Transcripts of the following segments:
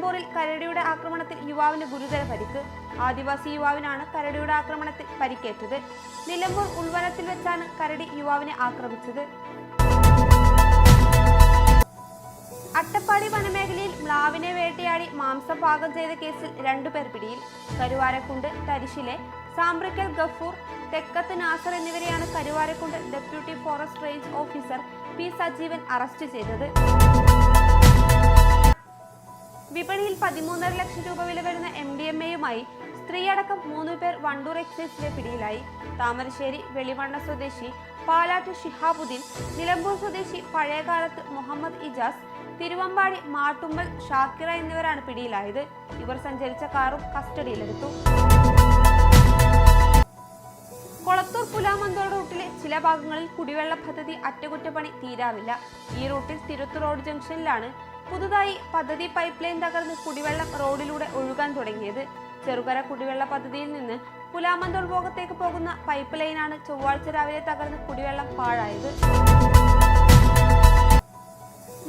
നിലമ്പൂരിൽ കരടിയുടെ ആക്രമണത്തിൽ യുവാവിന് ഗുരുതര പരിക്ക്. ആദിവാസി യുവാവിനാണ് കരടിയുടെ ആക്രമണത്തിൽ പരിക്കേറ്റത്. നിലമ്പൂർ ഉൾവനത്തിൽ വെച്ചാണ് കരടി യുവാവിനെ ആക്രമിച്ചത്. അട്ടപ്പാടി വനമേഖലയിൽ മ്ലാവിനെ വേട്ടയാടി മാംസം പാകം ചെയ്ത കേസിൽ 2 പേർ പിടിയിൽ. കരുവാരക്കുണ്ട് തരിശിലെ സാമ്പ്രിക്കൽ ഗഫൂർ, തെക്കത്ത് നാസർ എന്നിവരെയാണ് Karuvarakundu deputy forest range officer P Sajeevan arrest ചെയ്തത്. വിപണിയിൽ 13.5 ലക്ഷം രൂപ വില വരുന്ന MDMA-യുമായി സ്ത്രീയടക്കം 3 പേർ വണ്ടൂർ എക്സൈസിലെ പിടിയിലായി. താമരശ്ശേരി വെളിവണ്ണ സ്വദേശി പാലാട്ട് ഷിഹാബുദ്ദീൻ, നിലമ്പൂർ സ്വദേശി പഴയകാലത്ത് മുഹമ്മദ് ഇജാസ്, തിരുവമ്പാടി മാട്ടുമ്മൽ ഷാക്കിറ എന്നിവരാണ് പിടിയിലായത്. ഇവർ സഞ്ചരിച്ച കാറും കസ്റ്റഡിയിലെടുത്തു. കൊളത്തൂർ പുലാമന്തോൾ റൂട്ടിലെ ചില ഭാഗങ്ങളിൽ കുടിവെള്ള പദ്ധതി അറ്റകുറ്റപ്പണി തീരാറില്ല. ഈ റൂട്ടിൽ തിരുത്തു റോഡ് ജംഗ്ഷനിലാണ് പുതുതായി പദ്ധതി പൈപ്പ് ലൈൻ തകർന്ന് കുടിവെള്ളം റോഡിലൂടെ ഒഴുകാൻ തുടങ്ങിയത്. ചെറുകര കുടിവെള്ള പദ്ധതിയിൽ നിന്ന് പുലാമന്തോൾ ഭാഗത്തേക്ക് പോകുന്ന പൈപ്പ് ലൈനാണ് ചൊവ്വാഴ്ച രാവിലെ തകർന്ന് കുടിവെള്ളം പാഴായത്.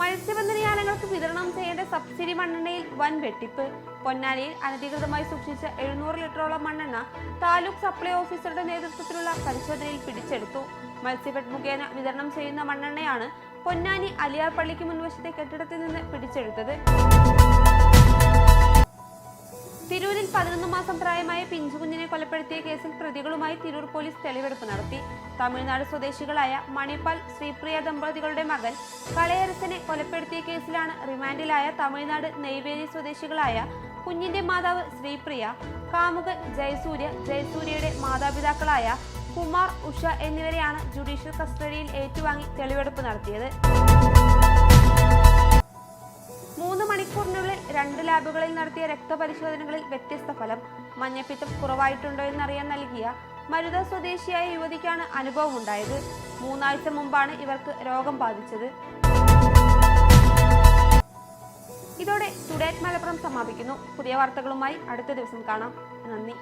മത്സ്യബന്ധനയാനങ്ങൾക്ക് വിതരണം ചെയ്യേണ്ട സബ്സിഡി മണ്ണെണ്ണയിൽ വൻ വെട്ടിപ്പ്. പൊന്നാനിയിൽ അനധികൃതമായി സൂക്ഷിച്ച 700 ലിറ്ററോളം മണ്ണെണ്ണ താലൂക്ക് സപ്ലൈ ഓഫീസറുടെ നേതൃത്വത്തിലുള്ള പരിശോധനയിൽ പിടിച്ചെടുത്തു. മത്സ്യഫെഡ് മുഖേന വിതരണം ചെയ്യുന്ന മണ്ണെണ്ണയാണ് പൊന്നാനി അലിയാർ പള്ളിക്ക് മുൻവശത്തെ കെട്ടിടത്തിൽ നിന്ന് പിടിച്ചെടുത്തത്. തിരൂരിൽ 11 മാസം പ്രായമായ പിഞ്ചുകുഞ്ഞിനെ കൊലപ്പെടുത്തിയ കേസിൽ പ്രതികളുമായി തിരൂർ പോലീസ് തെളിവെടുപ്പ് നടത്തി. തമിഴ്നാട് സ്വദേശികളായ മണിപ്പാൽ ശ്രീപ്രിയ ദമ്പതികളുടെ മകൻ കളയരസനെ കൊലപ്പെടുത്തിയ കേസിലാണ് റിമാൻഡിലായ തമിഴ്നാട് നെയ്വേലി സ്വദേശികളായ കുഞ്ഞിന്റെ മാതാവ് ശ്രീപ്രിയ, കാമുകൻ ജയസൂര്യയുടെ മാതാപിതാക്കളായ കുമാർ, ഉഷ എന്നിവരെയാണ് ജുഡീഷ്യൽ കസ്റ്റഡിയിൽ ഏറ്റുവാങ്ങി തെളിവെടുപ്പ് നടത്തിയത്. 3 മണിക്കൂറിനുള്ളിൽ 2 ലാബുകളിൽ നടത്തിയ രക്തപരിശോധനകളിൽ വ്യത്യസ്ത ഫലം. മഞ്ഞപ്പിത്തം കുറവായിട്ടുണ്ടോ എന്നറിയാൻ നൽകിയ മരുത സ്വദേശിയായ യുവതിക്കാണ് അനുഭവം ഉണ്ടായത്. 3 ആഴ്ച മുമ്പാണ് ഇവർക്ക് രോഗം ബാധിച്ചത്. ഇതോടെ ടുഡേ അറ്റ് മലപ്പുറം സമാപിക്കുന്നു. പുതിയ വാർത്തകളുമായി അടുത്ത ദിവസം കാണാം. നന്ദി.